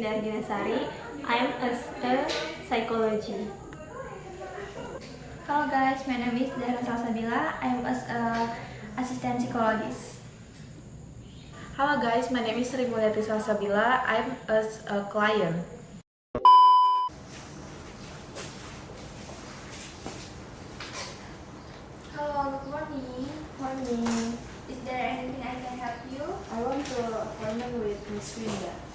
dari. I'm a psychologist. Hello guys, my name is Dari. I'm a assistant psychologist. Hello guys, my name is Salsabila. I'm a client. Hello, good morning. Morning. Is there anything I can help you? I want to appointment with Miss Winda.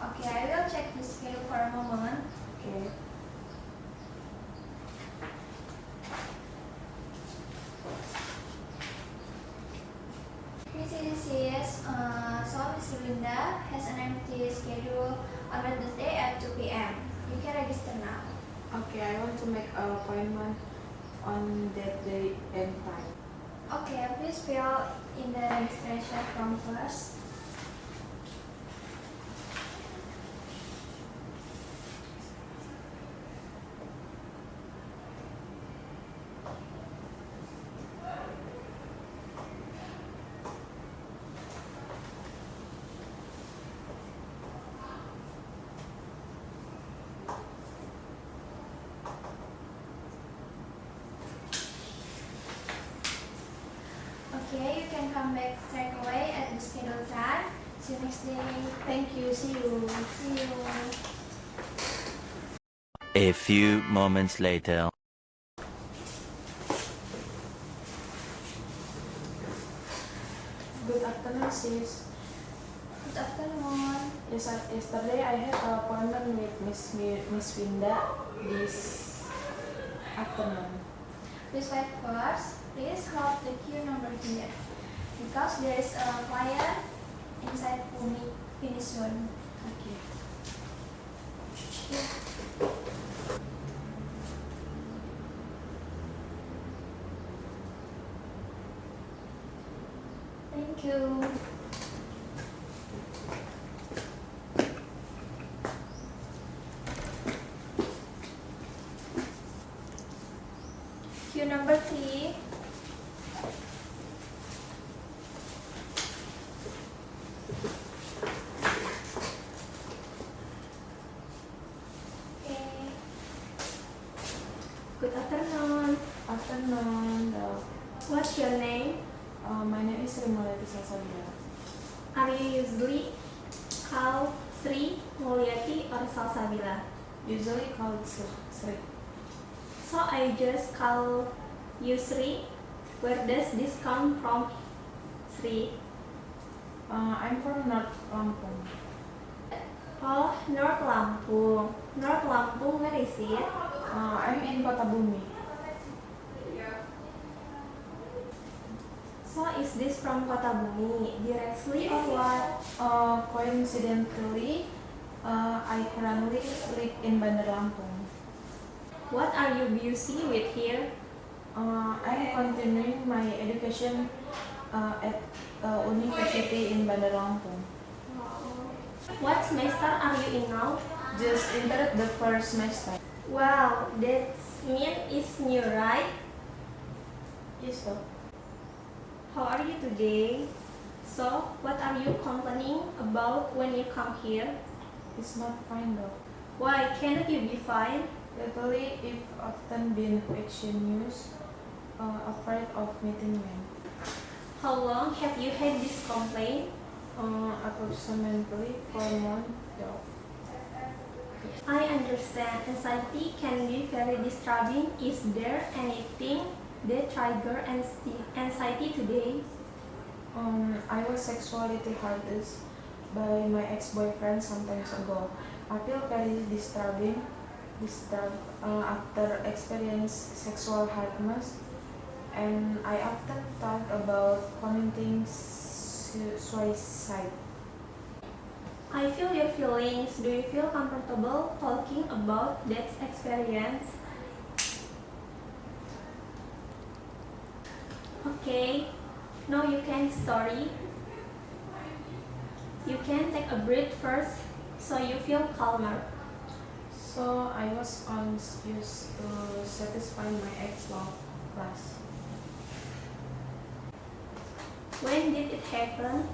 Okay, I will check the schedule for a moment. Okay. This is so Miss Linda has an empty schedule on Wednesday at 2 p.m. You can register now. Okay, I want to make an appointment on that day and time. Okay, please fill in the registration form first. Okay, you can come back straight away at the scheduled time. See you next day. Thank you. See you. See you. A few moments later. Good afternoon, sis. Good afternoon. Yesterday I had an appointment with Miss Winda this afternoon. Please wait first. Please hold the queue number here. Because there is a client inside finish soon. Okay. Thank you. Queue number 3. Okay. Good afternoon. Afternoon. What's your name? My name is Salsabila. Are you usually called Sri, Mulyati, or Salsabila? Usually called Sri. So I just call you Sri. Where does this come from, Sri? I'm from North Lampung. Oh, North Lampung. North Lampung, where is it? I'm in Kota Bumi. So is this from Kota Bumi directly or what? Coincidentally, I currently live in Bandar Lampung. What are you busy with here? I'm continuing my education at university in Bandar Lampung. What semester are you in now? Just entered the first semester. Wow, that mean it's new, right? Yes, sir. How are you today? So, what are you complaining about when you come here? It's not fine though. Why cannot you be fine? Lately, if often been anxious, afraid of meeting men. How long have you had this complaint? Approximately 4 months though. I understand anxiety can be very disturbing. Is there anything that trigger anxiety today? I was sexually harassed by my ex-boyfriend some time ago. I feel very disturbed after experience sexual harassment, and I often thought about committing suicide. I feel your feelings. Do you feel comfortable talking about that experience? Okay, now you can story. You can take a breath first so you feel calmer. So I was confused to satisfy my ex-love last. When did it happen?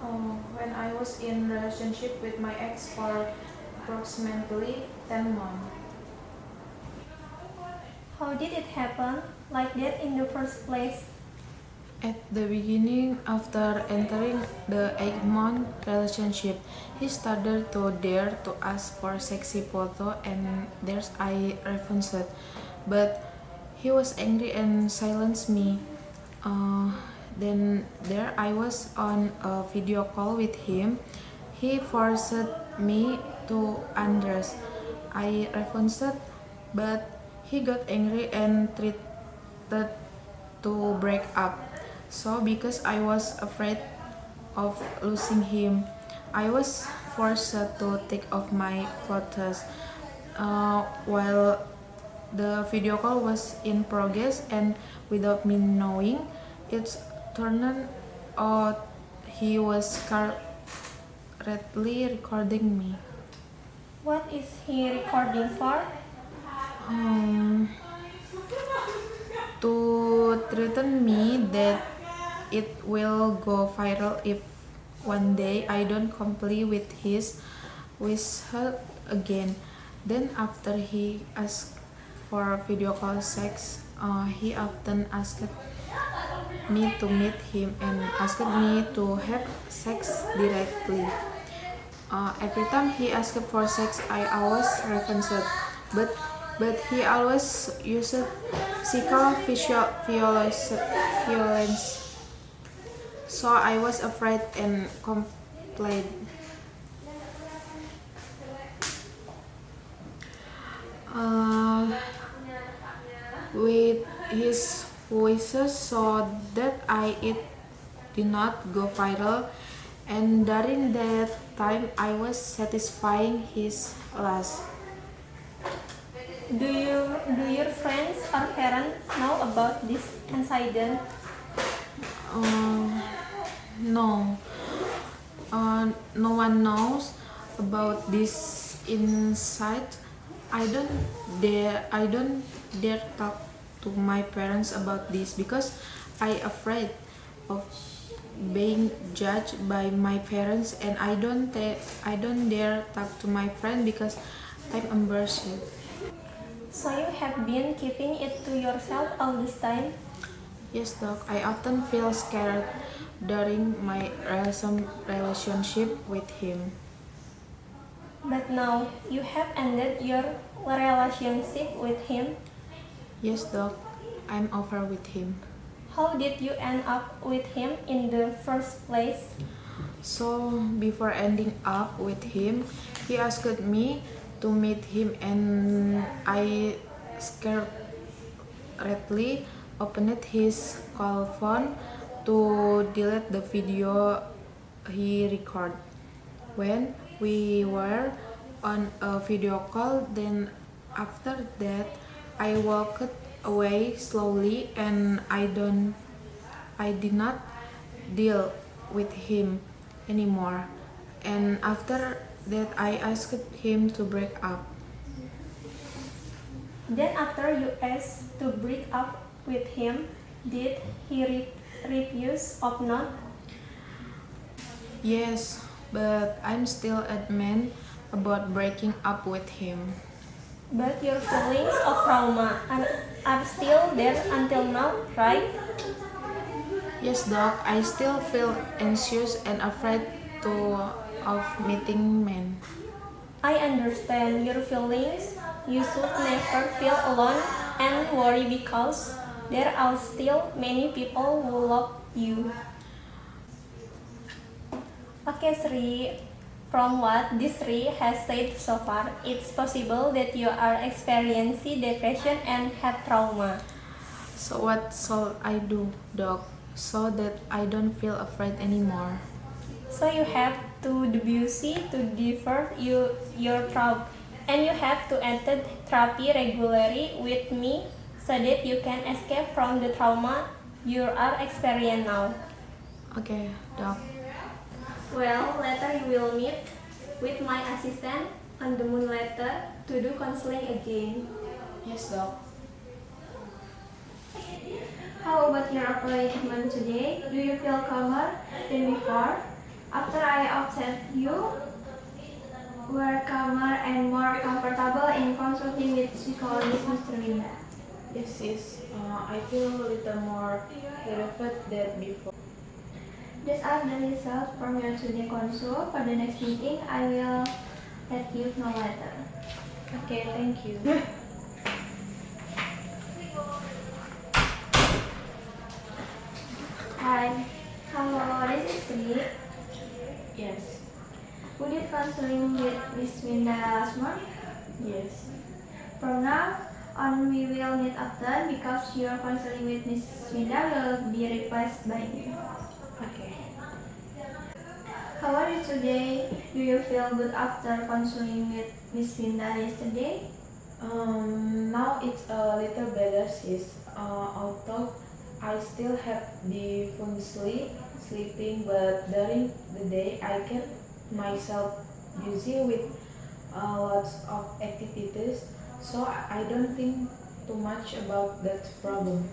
When I was in relationship with my ex for approximately 10 months. How did it happen like that in the first place? At the beginning, after entering the 8-month relationship, he started to dare to ask for sexy photo and there's I refused. But he was angry and silenced me. Then there I was on a video call with him. He forced me to undress. I refused, but he got angry and threatened to break up. So because I was afraid of losing him, I was forced to take off my clothes while the video call was in progress, and without me knowing, it turned out he was currently recording me. What is he recording for? Um, to threaten me that it will go viral if one day I don't comply with his wishes again. Then after he asked for video call sex, he often asked me to meet him and asked me to have sex directly. Every time he asked for sex, I always refused, but he always used violence. So I was afraid and complied. Uh, with his voices so that it did not go viral, and during that time I was satisfying his lust. Do your friends or parents know about this incident? No, no one knows about this insight. I don't dare talk to my parents about this because I afraid of being judged by my parents, and I don't dare talk to my friend because I'm embarrassed. So you have been keeping it to yourself all this time? Yes, doc. I often feel scared during my relationship with him. But now you have ended your relationship with him. Yes, doc. I'm over with him. How did you end up with him in the first place? So, before ending up with him, he asked me to meet him, and I scaredly opened his call phone to delete the video he recorded. When we were on a video call, then after that, I walked away slowly, and I did not deal with him anymore. And after that, I asked him to break up. Then after you asked to break up with him, did he refuse or not? Yes, but I'm still adamant about breaking up with him. But your feelings of trauma are still there until now, right? Yes, doc, I still feel anxious and afraid of meeting men. I understand your feelings. You should never feel alone and worry because there are still many people who love you. Okay, Sri. From what this Sri has said so far, it's possible that you are experiencing depression and have trauma. So what shall I do, doc, so that I don't feel afraid anymore? So you have to debussy to divert your trauma, and you have to enter therapy regularly with me so that you can escape from the trauma you are experiencing now. Okay, doc. Well, later you will meet with my assistant on the moon later to do counseling again. Yes, doc. How about your appointment today? Do you feel calmer than before? After I observed you were calmer and more comfortable in consulting with psychologist Mr. Linda. Yes, sis. I feel a little more relieved than before. These are the results from your today consult. For the next meeting, I will let you know later. Okay, thank you. Hi. Hello, this is Sri. Yes. We did counseling with Miss Winda last month. Yes. From now on, we will meet often because your counseling with Miss Winda will be replaced by me. Okay. How are you today? Do you feel good after counseling with Miss Winda yesterday? Now it's a little better, sis. Although I still have difficulty sleeping, but during the day I kept myself busy with lots of activities, so I don't think too much about that problem.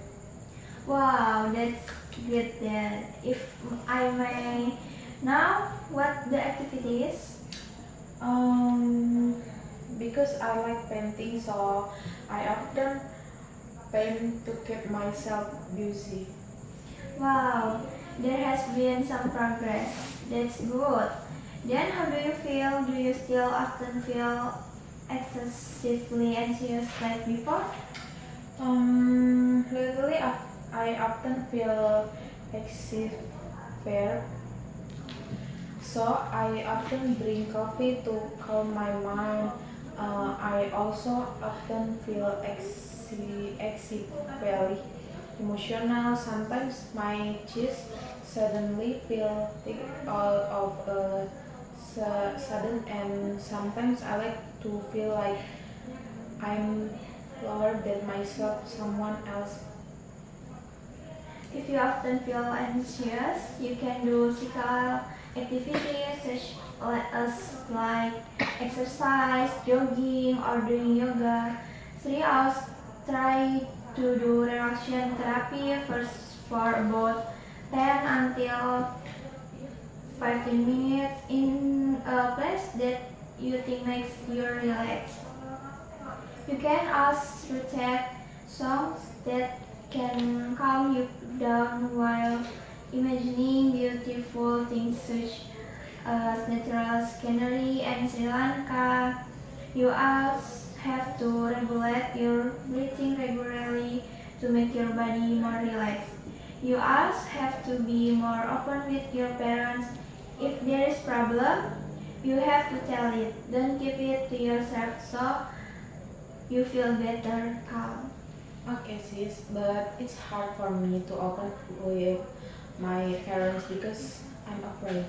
Wow, that's good then. If I may know what the activity is? Because I like painting, so I often paint to keep myself busy. Wow, there has been some progress. That's good. Then how do you feel? Do you still often feel excessively anxious like before? Lately I often feel excessive fear, so I often drink coffee to calm my mind. I also often feel excessively emotional. Sometimes my chest suddenly feel thick all of a sudden, and sometimes I like to feel like I'm lower than myself, someone else. If you often feel anxious, you can do physical activities such as like exercise, jogging, or doing yoga. 3 hours, try to do relaxation therapy first for about 10 until 15 minutes in a place that you think makes you relax. You can also recite songs that can calm you down while imagining beautiful things such as natural scenery and Sri Lanka. You also have to regulate your breathing regularly to make your body more relaxed. You also have to be more open with your parents. If there is problem, you have to tell it. Don't keep it to yourself so you feel better, calm. Okay, sis, but it's hard for me to open with my parents because I'm afraid.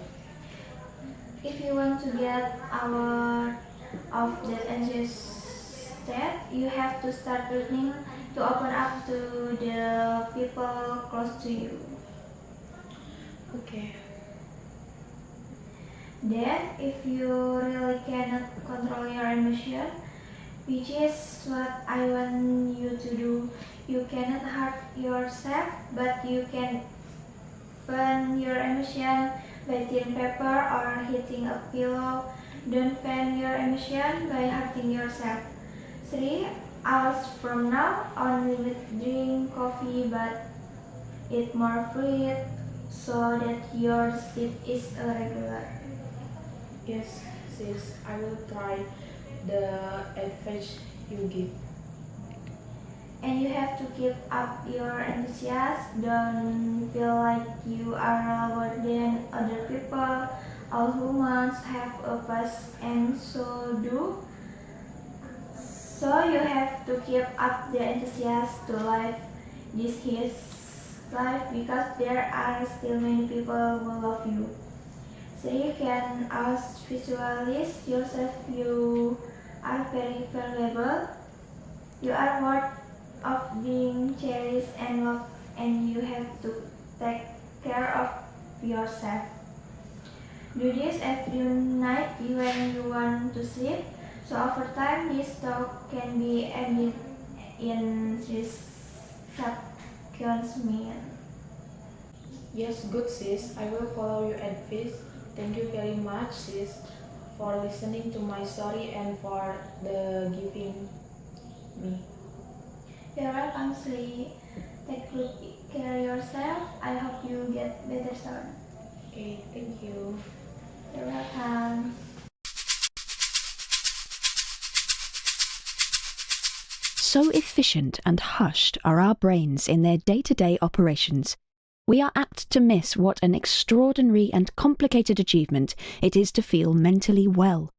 If you want to get out of that anxious state, you have to start learning to open up to the people close to you. Okay. Then, if you really cannot control your emotion, which is what I want you to do, you cannot hurt yourself, but you can fan your emotion by tearing paper or hitting a pillow. Don't fan your emotion by hurting yourself. 3 hours from now, only drink coffee but eat more fruit so that your sleep is regular. Yes, sis, I will try the advice you give. And you have to keep up your enthusiasm. Don't feel like you are lower than other people. All humans have a past and so do. So you have to keep up the enthusiasm to live this his life because there are still many people who love you. So you can also visualize yourself. You are very valuable. You are worth of being cherished and loved, and you have to take care of yourself. Do this every night when you want to sleep. So over time, this talk can be ended in this subconscious. Yes, good sis, I will follow your advice. Thank you very much, sis, for listening to my story and for the giving me. You're welcome, Sri. Take good care of yourself. I hope you get better soon. Okay, thank you. You're welcome. So efficient and hushed are our brains in their day-to-day operations, we are apt to miss what an extraordinary and complicated achievement it is to feel mentally well.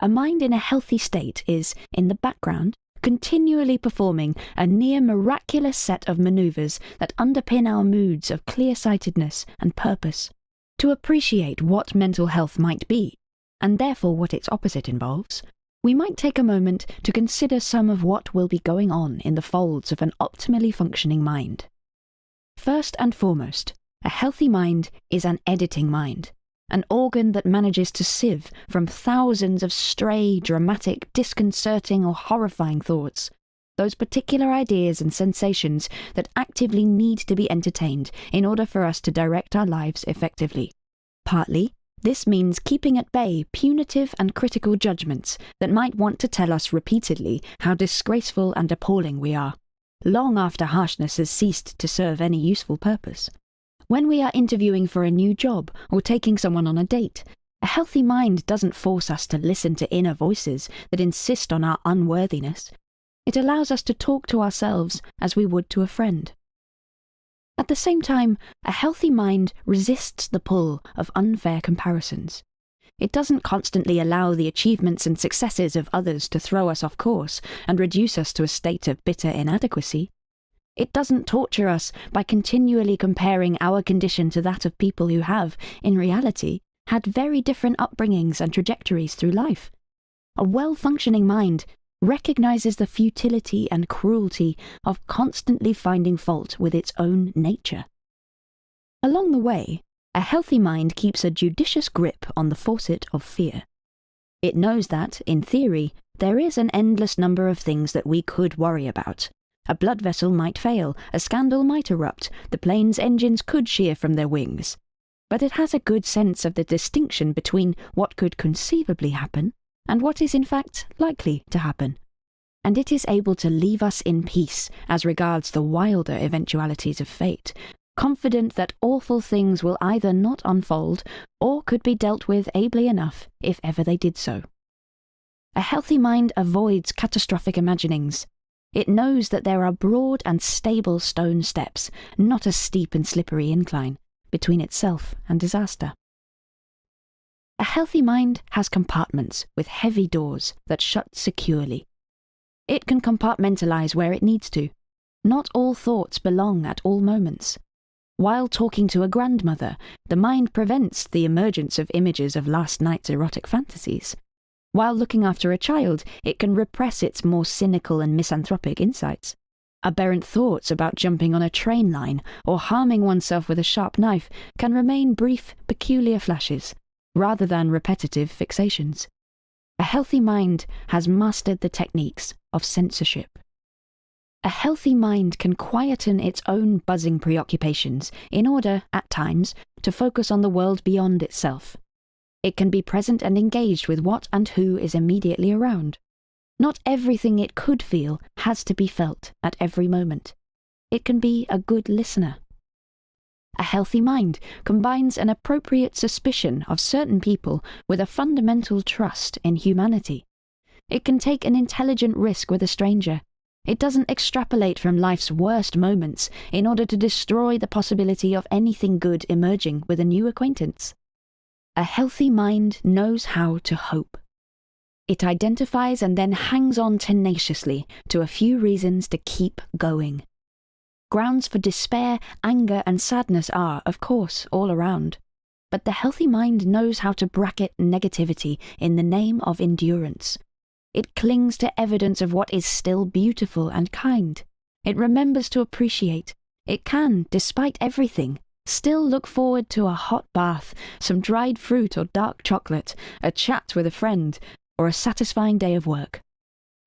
A mind in a healthy state is, in the background, continually performing a near miraculous set of manoeuvres that underpin our moods of clear-sightedness and purpose. To appreciate what mental health might be, and therefore what its opposite involves, we might take a moment to consider some of what will be going on in the folds of an optimally functioning mind. First and foremost, a healthy mind is an editing mind, an organ that manages to sieve from thousands of stray, dramatic, disconcerting or horrifying thoughts, those particular ideas and sensations that actively need to be entertained in order for us to direct our lives effectively. Partly, this means keeping at bay punitive and critical judgments that might want to tell us repeatedly how disgraceful and appalling we are, long after harshness has ceased to serve any useful purpose. When we are interviewing for a new job or taking someone on a date, a healthy mind doesn't force us to listen to inner voices that insist on our unworthiness. It allows us to talk to ourselves as we would to a friend. At the same time, a healthy mind resists the pull of unfair comparisons. It doesn't constantly allow the achievements and successes of others to throw us off course and reduce us to a state of bitter inadequacy. It doesn't torture us by continually comparing our condition to that of people who have, in reality, had very different upbringings and trajectories through life. A well-functioning mind recognizes the futility and cruelty of constantly finding fault with its own nature. Along the way, a healthy mind keeps a judicious grip on the faucet of fear. It knows that, in theory, there is an endless number of things that we could worry about. A blood vessel might fail, a scandal might erupt, the plane's engines could shear from their wings. But it has a good sense of the distinction between what could conceivably happen and what is in fact likely to happen. And it is able to leave us in peace as regards the wilder eventualities of fate, confident that awful things will either not unfold or could be dealt with ably enough if ever they did so. A healthy mind avoids catastrophic imaginings. It knows that there are broad and stable stone steps, not a steep and slippery incline, between itself and disaster. A healthy mind has compartments with heavy doors that shut securely. It can compartmentalize where it needs to. Not all thoughts belong at all moments. While talking to a grandmother, the mind prevents the emergence of images of last night's erotic fantasies. While looking after a child, it can repress its more cynical and misanthropic insights. Aberrant thoughts about jumping on a train line or harming oneself with a sharp knife can remain brief, peculiar flashes, rather than repetitive fixations. A healthy mind has mastered the techniques of censorship. A healthy mind can quieten its own buzzing preoccupations in order, at times, to focus on the world beyond itself. It can be present and engaged with what and who is immediately around. Not everything it could feel has to be felt at every moment. It can be a good listener. A healthy mind combines an appropriate suspicion of certain people with a fundamental trust in humanity. It can take an intelligent risk with a stranger. It doesn't extrapolate from life's worst moments in order to destroy the possibility of anything good emerging with a new acquaintance. A healthy mind knows how to hope. It identifies and then hangs on tenaciously to a few reasons to keep going. Grounds for despair, anger, and sadness are, of course, all around. But the healthy mind knows how to bracket negativity in the name of endurance. It clings to evidence of what is still beautiful and kind. It remembers to appreciate. It can, despite everything, still look forward to a hot bath, some dried fruit or dark chocolate, a chat with a friend, or a satisfying day of work.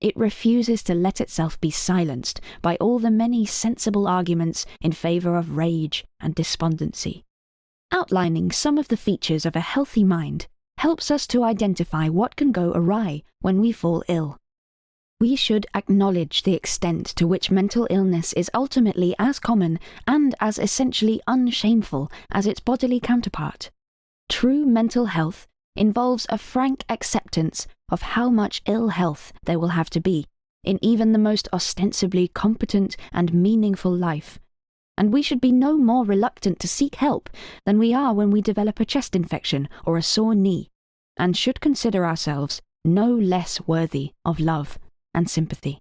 It refuses to let itself be silenced by all the many sensible arguments in favour of rage and despondency. Outlining some of the features of a healthy mind helps us to identify what can go awry when we fall ill. We should acknowledge the extent to which mental illness is ultimately as common and as essentially unshameful as its bodily counterpart. True mental health involves a frank acceptance of how much ill health there will have to be in even the most ostensibly competent and meaningful life, and we should be no more reluctant to seek help than we are when we develop a chest infection or a sore knee, and should consider ourselves no less worthy of love and sympathy.